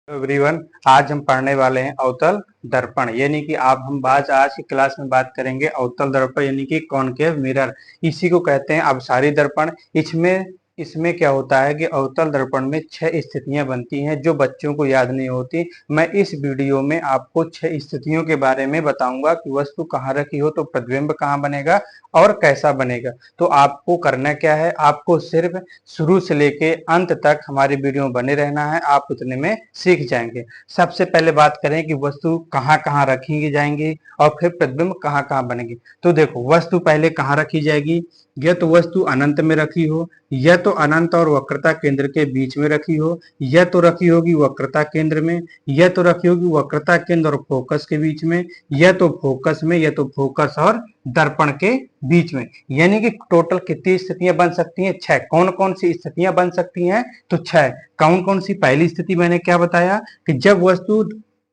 Everyone, आज हम पढ़ने वाले हैं अवतल दर्पण। यानी कि आज की क्लास में बात करेंगे अवतल दर्पण यानी कि कॉनकेव मिरर। इसी को कहते हैं अपसारी दर्पण। इसमें इसमें क्या होता है कि अवतल दर्पण में 6 स्थितियां बनती हैं जो बच्चों को याद नहीं होती। मैं इस वीडियो में आपको 6 स्थितियों के बारे में बताऊंगा कि वस्तु कहाँ रखी हो तो प्रतिबिंब कहाँ बनेगा और कैसा बनेगा। तो आपको करना क्या है, आपको सिर्फ शुरू से लेके अंत तक हमारे वीडियो में बने रहना है, आप उतने में सीख जाएंगे। सबसे पहले बात करें कि वस्तु कहाँ कहाँ रखी जाएंगी और फिर प्रतिबिंब कहाँ कहाँ बनेगी। तो देखो, वस्तु पहले कहाँ रखी जाएगी। यह तो वस्तु अनंत में रखी हो, यह तो अनंत और वक्रता केंद्र के बीच में रखी हो, यह तो रखी होगी वक्रता केंद्र में, यह तो रखी होगी वक्रता केंद्र और फोकस के बीच में, यह तो फोकस में, यह तो फोकस और दर्पण के बीच में। यानी कि टोटल कितनी स्थितियां बन सकती हैं? 6। कौन कौन सी स्थितियां बन सकती हैं? तो 6। कौन कौन सी? पहली स्थिति मैंने क्या बताया कि जब वस्तु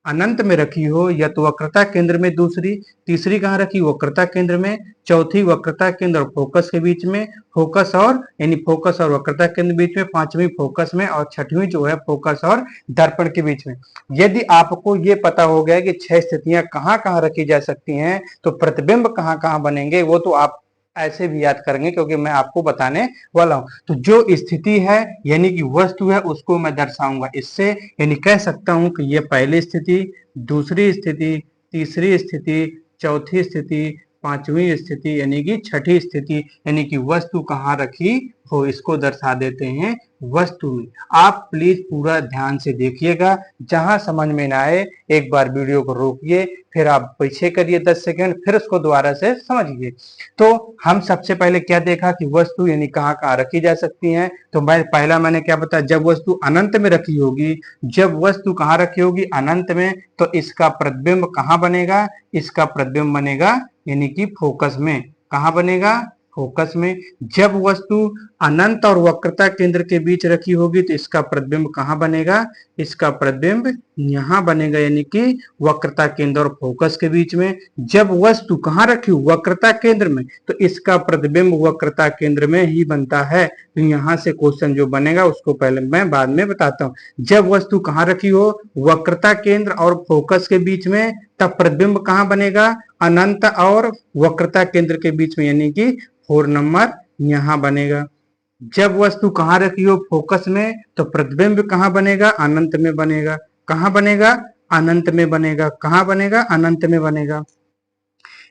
अनंत में रखी हो, या तो वक्रता केंद्र में, दूसरी, तीसरी कहाँ रखी? वक्रता केंद्र में, चौथी वक्रता केंद्र और फोकस के बीच में, फोकस और यानी फोकस और वक्रता केंद्र बीच में, पांचवी फोकस में, और छठवीं जो है फोकस और दर्पण के बीच में। यदि आपको ये पता हो गया कि 6 स्थितियां कहाँ कहाँ रखी जा सकती हैं तो प्रतिबिंब कहाँ कहाँ बनेंगे, वो तो आप ऐसे भी याद करेंगे क्योंकि मैं आपको बताने वाला हूं। तो जो स्थिति है यानी कि वस्तु है उसको मैं दर्शाऊंगा इससे। यानी कह सकता हूं कि ये पहली स्थिति, दूसरी स्थिति, तीसरी स्थिति, चौथी स्थिति, पांचवी स्थिति यानी कि छठी स्थिति। यानी कि वस्तु कहाँ रखी हो इसको दर्शा देते हैं वस्तु में। आप प्लीज पूरा ध्यान से देखिएगा, जहां समझ में ना आए एक बार वीडियो को रोकिए, फिर आप पीछे करिए 10 सेकंड, फिर उसको दोबारा से समझिए। तो हम सबसे पहले क्या देखा कि वस्तु यानी कहाँ कहाँ रखी जा सकती हैं। तो मैंने क्या बताया, जब वस्तु अनंत में रखी होगी, जब वस्तु कहाँ रखी होगी? अनंत में, तो इसका प्रतिबिंब कहाँ बनेगा? इसका प्रतिबिंब बनेगा यानी कि फोकस में। कहाँ बनेगा? फोकस में। जब वस्तु अनंत और वक्रता केंद्र के बीच रखी होगी तो इसका प्रतिबिंब कहाँ बनेगा? इसका प्रतिबिंब यहाँ बनेगा यानी कि वक्रता केंद्र और फोकस के बीच में। जब वस्तु कहाँ रखी? वक्रता केंद्र में, तो इसका प्रतिबिंब वक्रता केंद्र में ही बनता है। तो यहाँ से क्वेश्चन जो बनेगा उसको पहले मैं बाद में बताता हूँ। जब वस्तु कहाँ रखी हो? वक्रता केंद्र और फोकस के बीच में, तब प्रतिबिंब कहाँ बनेगा? अनंत और वक्रता केंद्र के बीच में यानी कि 4 नंबर यहाँ बनेगा। जब वस्तु कहाँ रखी हो? फोकस में, तो प्रतिबिंब कहाँ बनेगा? अनंत में बनेगा। कहाँ बनेगा? अनंत में बनेगा। कहाँ बनेगा? अनंत में बनेगा।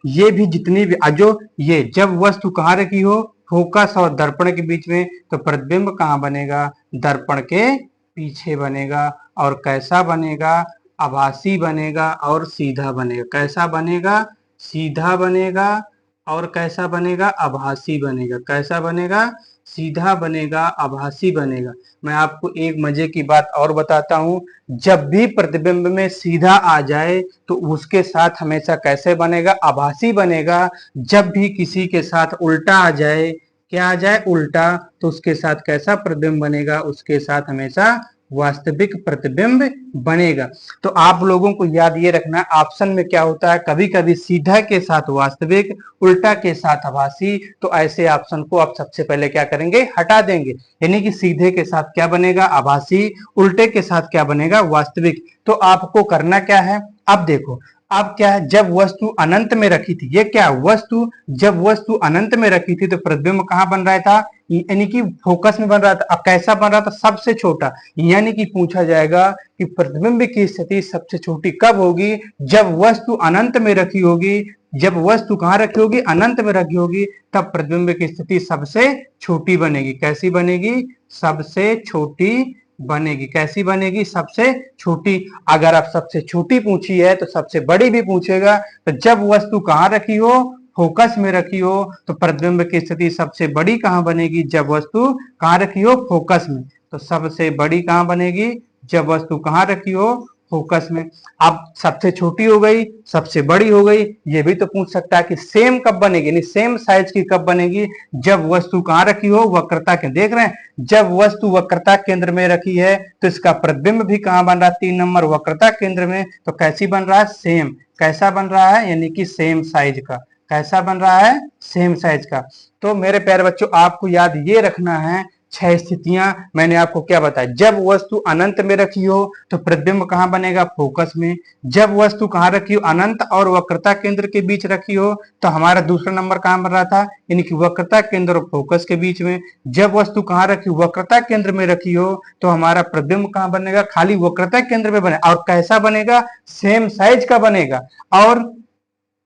ये भी जितनी भी जो ये जब वस्तु कहाँ रखी हो? फोकस और दर्पण के बीच में, तो प्रतिबिंब कहाँ बनेगा? दर्पण के पीछे बनेगा। और कैसा बनेगा? आभासी बनेगा और सीधा बनेगा। कैसा बनेगा? सीधा बनेगा। और कैसा बनेगा? आभासी बनेगा। कैसा बनेगा? सीधा बनेगा, आभासी बनेगा। मैं आपको एक मजे की बात और बताता हूं, जब भी प्रतिबिंब में सीधा आ जाए तो उसके साथ हमेशा कैसे बनेगा? आभासी बनेगा। जब भी किसी के साथ उल्टा आ जाए, क्या आ जाए? उल्टा, तो उसके साथ कैसा प्रतिबिंब बनेगा? उसके साथ हमेशा वास्तविक प्रतिबिंब बनेगा। तो आप लोगों को याद ये रखना, ऑप्शन में क्या होता है, कभी कभी सीधा के साथ वास्तविक, उल्टा के साथ आभासी। तो ऐसे ऑप्शन को आप सबसे पहले क्या करेंगे? हटा देंगे। यानी कि सीधे के साथ क्या बनेगा? आभासी, उल्टे के साथ क्या बनेगा? वास्तविक। तो आपको करना क्या है, अब देखो, अब क्या है, जब वस्तु अनंत में रखी थी, ये क्या वस्तु, जब वस्तु अनंत में रखी थी तो प्रतिबिंब कहाँ बन रहा था? यानी कि फोकस में बन रहा था। अब कैसा बन रहा था? सबसे छोटा। यानी कि पूछा जाएगा कि प्रतिबिंब की स्थिति सबसे छोटी कब होगी? जब वस्तु अनंत में रखी होगी। जब वस्तु कहाँ रखी होगी? अनंत में रखी होगी, तब प्रतिबिंब की स्थिति सबसे छोटी बनेगी। कैसी बनेगी? सबसे छोटी बनेगी। कैसी बनेगी? सबसे छोटी। अगर आप सबसे छोटी पूछी है तो सबसे बड़ी भी पूछेगा। तो जब वस्तु कहाँ रखी हो? फोकस में रखी हो, तो प्रतिबिंब की स्थिति सबसे बड़ी कहाँ बनेगी? जब वस्तु कहाँ रखी हो? फोकस में। तो सबसे बड़ी कहाँ बनेगी? जब वस्तु कहाँ रखी हो? फोकस में। अब सबसे छोटी हो गई, सबसे बड़ी हो गई, ये भी तो पूछ सकता है कि सेम कब बनेगी, यानी सेम साइज की कब बनेगी? जब वस्तु कहाँ रखी हो? वक्रता के, देख रहे हैं, जब वस्तु वक्रता केंद्र में रखी है तो इसका प्रतिबिंब भी कहाँ बन रहा है? 3 नंबर वक्रता केंद्र में। तो कैसी बन रहा है? सेम। कैसा बन रहा है? यानी कि सेम साइज का। कैसा बन रहा है? सेम साइज का। तो मेरे प्यारे बच्चों, आपको याद ये रखना है छह स्थितियां मैंने आपको क्या बताया। जब वस्तु अनंत में रखी हो तो प्रतिबिंब कहां बनेगा, फोकस में। जब वस्तु कहां रखी हो, अनंत और वक्रता केंद्र के बीच रखी हो तो हमारा दूसरा नंबर कहां बन रहा था, यानी कि वक्रता केंद्र और फोकस के बीच में। जब वस्तु कहां रखी हो, वक्रता केंद्र में रखी हो तो हमारा प्रतिबिंब कहां बनेगा, खाली वक्रता केंद्र में बने। और कैसा बनेगा, सेम साइज का बनेगा। और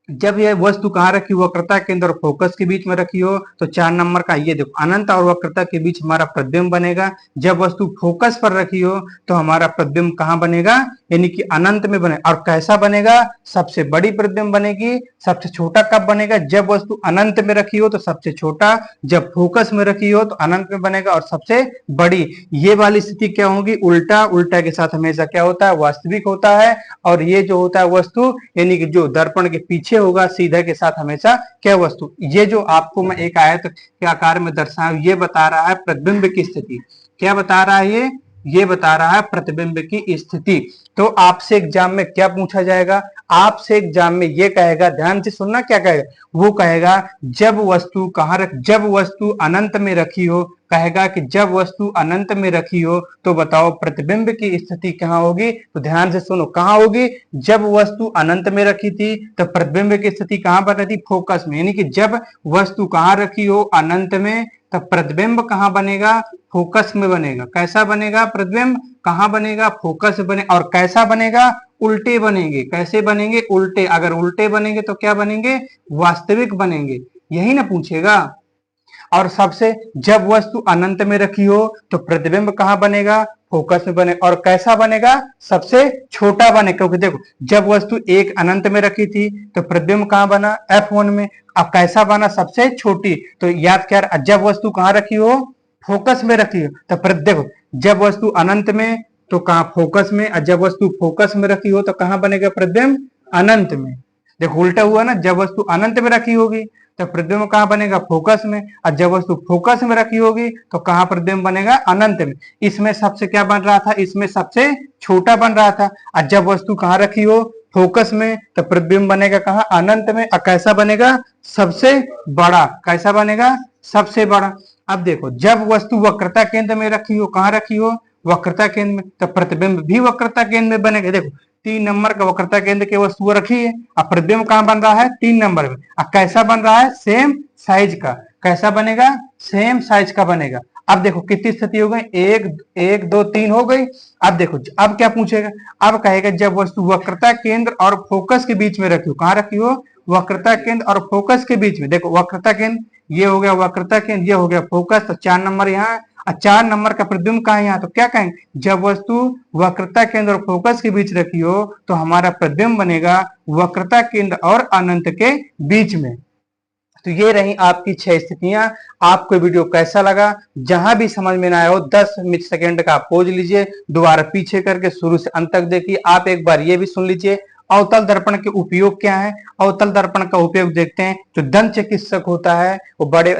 जब यह वस्तु कहां रखी, वक्रता केंद्र और फोकस के बीच में रखी हो तो 4 नंबर का ये देखो, अनंत और वक्रता के बीच हमारा प्रतिबिंब बनेगा। जब वस्तु फोकस पर रखी हो तो हमारा प्रतिबिंब कहां बनेगा, यानी कि अनंत में बने। और कैसा बनेगा, सबसे बड़ी प्रतिबिंब बनेगी। सबसे छोटा कब बनेगा, जब वस्तु अनंत में रखी हो तो सबसे छोटा, जब फोकस में रखी हो तो अनंत में बनेगा और सबसे बड़ी। ये वाली स्थिति क्या होगी, उल्टा। उल्टा के साथ हमेशा क्या होता है, वास्तविक होता है। और ये जो होता है वस्तु, यानी कि जो दर्पण के पीछे होगा सीधा के साथ हमेशा क्या, वस्तु। ये जो आपको मैं एक आयत के आकार में दर्शाऊं, ये बता रहा है प्रतिबिंब की स्थिति। क्या बता रहा है ये बता रहा है प्रतिबिंब की स्थिति। तो आपसे एग्जाम में क्या पूछा जाएगा, आपसे एग्जाम में ये कहेगा, ध्यान से सुनना क्या कहेगा, वो कहेगा जब वस्तु कहां रख, जब वस्तु अनंत में रखी हो, कहेगा कि जब वस्तु अनंत में रखी हो तो बताओ प्रतिबिंब की स्थिति कहां होगी। तो ध्यान से सुनो, कहां होगी, जब वस्तु अनंत में रखी थी तो प्रतिबिंब की स्थिति कहां पर रहती, फोकस में। यानी कि जब वस्तु कहां रखी हो, अनंत में, तब प्रतिबिंब कहां बनेगा, फोकस में बनेगा। कैसा बनेगा, प्रतिबिंब कहां बनेगा, फोकस में बने। और कैसा बनेगा, उल्टे बनेंगे। कैसे बनेंगे, उल्टे। अगर उल्टे बनेंगे तो क्या बनेंगे, वास्तविक बनेंगे। यही ना पूछेगा। और सबसे, जब वस्तु अनंत में रखी हो तो प्रतिबिंब कहां बनेगा, फोकस में बने। और कैसा बनेगा, सबसे छोटा बने। क्योंकि देखो, जब वस्तु एक अनंत में रखी थी तो प्रतिबिंब कहां बना, F1 में। अब कैसा बना, सबसे छोटी। तो याद क्या, जब वस्तु कहां रखी हो, फोकस में रखी हो तो देखो, जब वस्तु अनंत में तो कहां, फोकस में। और जब वस्तु फोकस में रखी हो तो कहां बनेगा प्रतिबिंब, अनंत में। देखो उल्टा हुआ ना, जब वस्तु अनंत में रखी होगी तो प्रतिबिंब कहां बनेगा, फोकस में। और जब वस्तु फोकस में रखी होगी तो कहां प्रतिबिंब बनेगा, अनंत में। इसमें सबसे क्या बन रहा था, इसमें सबसे छोटा बन रहा था। और जब वस्तु कहां रखी हो, फोकस में, तो प्रतिबिंब बनेगा कहां, अनंत में। और कैसा बनेगा, सबसे बड़ा। कैसा बनेगा, सबसे बड़ा। अब देखो, जब वस्तु वक्रता केंद्र में रखी हो, कहां रखी हो, वक्रता केंद्र में, तो प्रतिबिंब भी वक्रता केंद्र में बनेगा। देखो 3 नंबर का वक्रता केंद्र की वस्तु रखी है, अब प्रतिबिंब कहां बन रहा है, 3 नंबर में। अब कैसा बन रहा है, सेम साइज का। कैसा बनेगा, सेम साइज का बनेगा। अब देखो कितनी स्थिति हो गई, 1 2 3 हो गई। अब देखो, अब क्या पूछेगा, अब कहेगा जब वस्तु वक्रता केंद्र और फोकस के बीच में रखी हो। कहां रखी हो, वक्रता केंद्र और फोकस के बीच में। देखो वक्रता केंद्र, ये हो गया वक्रता केंद्र, ये हो गया फोकस। तो 4 नंबर यहाँ, 4 नंबर का प्रतिबिंब कहां है यहाँ, तो क्या कहेंगे, जब वस्तु वक्रता केंद्र और फोकस के बीच रखी हो तो हमारा प्रतिबिंब बनेगा वक्रता केंद्र और अनंत के बीच में। तो ये रही आपकी 6 स्थितियां। आपको वीडियो कैसा लगा, जहां भी समझ में ना आया हो 10 सेकंड का पॉज लीजिए, दोबारा पीछे करके शुरू से अंत तक देखिए। आप एक बार ये भी सुन लीजिए अवतल दर्पण के उपयोग क्या है। अवतल दर्पण का उपयोग देखते हैं, जो दंत चिकित्सक होता है वो बड़े